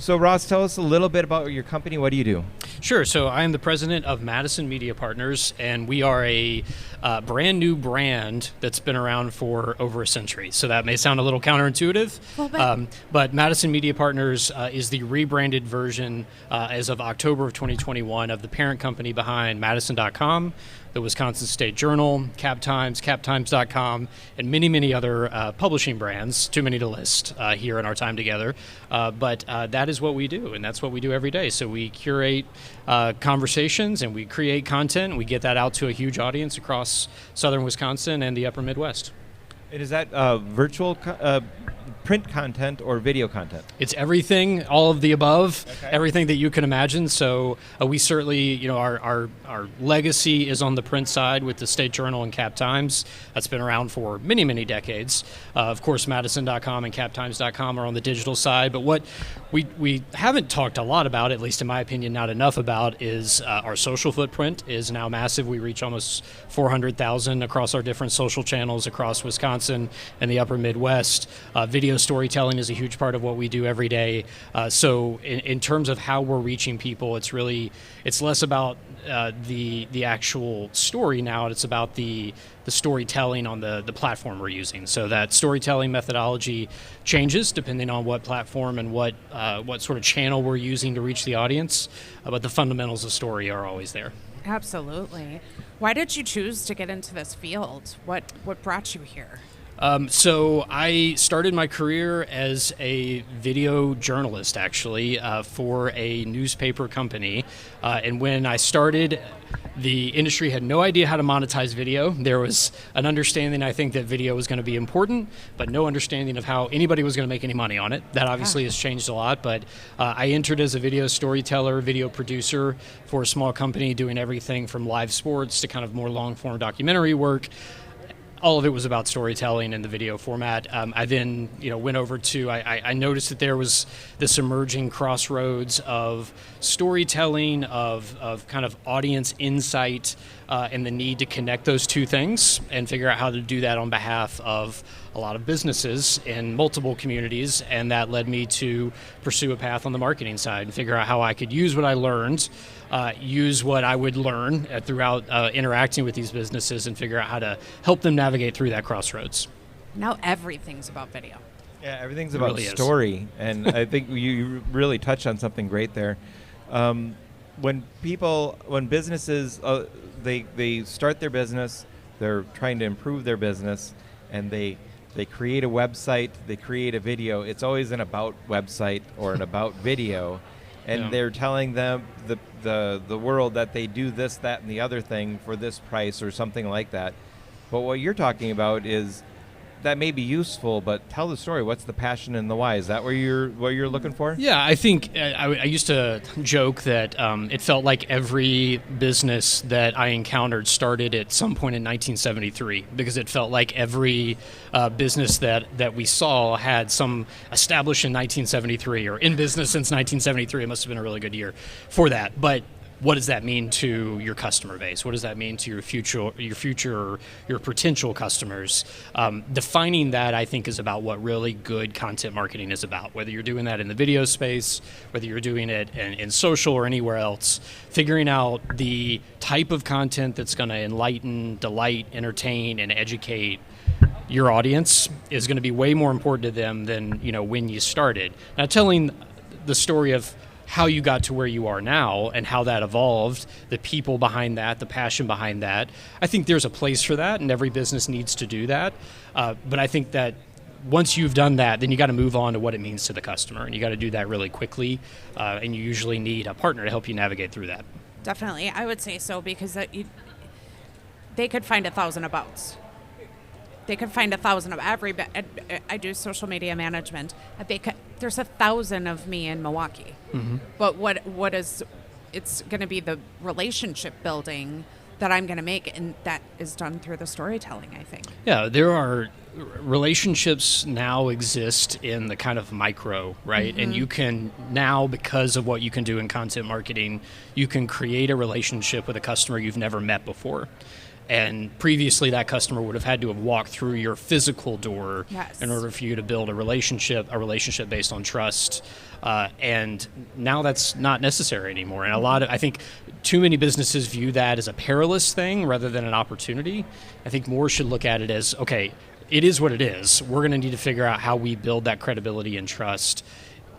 So Ross, tell us a little bit about your company. What do you do? Sure. So I am the president of Madison Media Partners, and we are a brand new brand that's been around for over a century. So that may sound a little counterintuitive, but Madison Media Partners is the rebranded version as of October of 2021 of the parent company behind Madison.com, the Wisconsin State Journal, Cap Times, CapTimes.com, and many, many other publishing brands, too many to list here in our time together. But that is what we do, and that's what we do every day. So we curate conversations, and we create content, and we get that out to a huge audience across southern Wisconsin and the upper Midwest. And is that virtual print content or video content? It's everything, all of the above, everything that you can imagine. So we certainly, our legacy is on the print side with the State Journal and Cap Times. That's been around for many, many decades. Of course, Madison.com and CapTimes.com are on the digital side. But what we haven't talked a lot about, at least in my opinion, not enough about, is our social footprint is now massive. We reach almost 400,000 across our different social channels across Wisconsin and the upper Midwest. Video storytelling is a huge part of what we do every day. So in terms of how we're reaching people, it's less about the actual story now. It's about the storytelling on the platform we're using. So that storytelling methodology changes depending on what platform and what sort of channel we're using to reach the audience. But the fundamentals of story are always there. Absolutely. Why did you choose to get into this field? What brought you here? So I started my career as a video journalist, actually, for a newspaper company. And when I started, the industry had no idea how to monetize video. There was an understanding, I think, that video was going to be important, but no understanding of how anybody was going to make any money on it. That obviously has changed a lot, but I entered as a video storyteller, video producer for a small company doing everything from live sports to kind of more long-form documentary work. All of it was about storytelling in the video format. I then, went over to, I noticed that there was this emerging crossroads of storytelling, of kind of audience insight, and the need to connect those two things and figure out how to do that on behalf of a lot of businesses in multiple communities. And that led me to pursue a path on the marketing side and figure out how I could use what I learned, use what I would learn throughout interacting with these businesses and figure out how to help them navigate through that crossroads. Now everything's about video. Yeah, everything's about story. And I think you really touched on something great there. When businesses, they start their business, they're trying to improve their business, and they create a website, they create a video. It's always an about website or an about video. And they're telling them the world that they do this, that, and the other thing for this price or something like that. But what you're talking about is that may be useful, but tell the story. What's the passion and the why? Is that what you're looking for? Yeah, I think I used to joke that it felt like every business that I encountered started at some point in 1973, because it felt like every business that we saw had some established in 1973 or in business since 1973. It must have been a really good year for that. But what does that mean to your customer base? What does that mean to your potential customers? Defining that, I think, is about what really good content marketing is about. Whether you're doing that in the video space, whether you're doing it in social or anywhere else, figuring out the type of content that's going to enlighten, delight, entertain, and educate your audience is going to be way more important to them than when you started. Now, telling the story of how you got to where you are now and how that evolved, the people behind that, the passion behind that. I think there's a place for that, and every business needs to do that. But I think that once you've done that, then you got to move on to what it means to the customer, and you got to do that really quickly. And you usually need a partner to help you navigate through that. Definitely, I would say so, because they could find 1,000 abouts. They could find 1,000 of every. I do social media management. There's 1,000 of me in Milwaukee. Mm-hmm. But what is? It's going to be the relationship building that I'm going to make, and that is done through the storytelling, I think. Yeah, there are relationships now exist in the kind of micro, right? Mm-hmm. And you can now, because of what you can do in content marketing, you can create a relationship with a customer you've never met before. And previously, that customer would have had to have walked through your physical door in order for you to build a relationship based on trust. And now that's not necessary anymore. And I think too many businesses view that as a perilous thing rather than an opportunity. I think more should look at it as, okay, it is what it is. We're going to need to figure out how we build that credibility and trust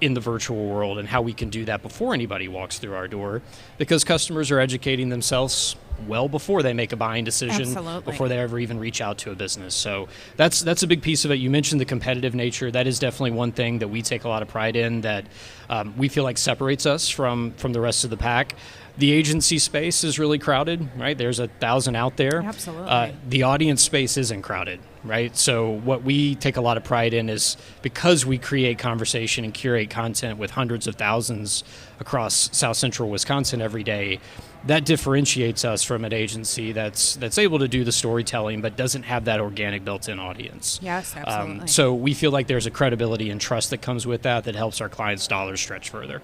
in the virtual world and how we can do that before anybody walks through our door, because customers are educating themselves well before they make a buying decision, Absolutely. before they ever even reach out to a business. So that's a big piece of it. You mentioned the competitive nature. That is definitely one thing that we take a lot of pride in, that we feel like separates us from the rest of the pack. The agency space is really crowded, right? There's 1,000 out there. Absolutely. The audience space isn't crowded, right? So what we take a lot of pride in is, because we create conversation and curate content with hundreds of thousands across South Central Wisconsin every day, that differentiates us from an agency that's able to do the storytelling but doesn't have that organic built-in audience. Yes, absolutely. So we feel like there's a credibility and trust that comes with that helps our clients' dollars stretch further.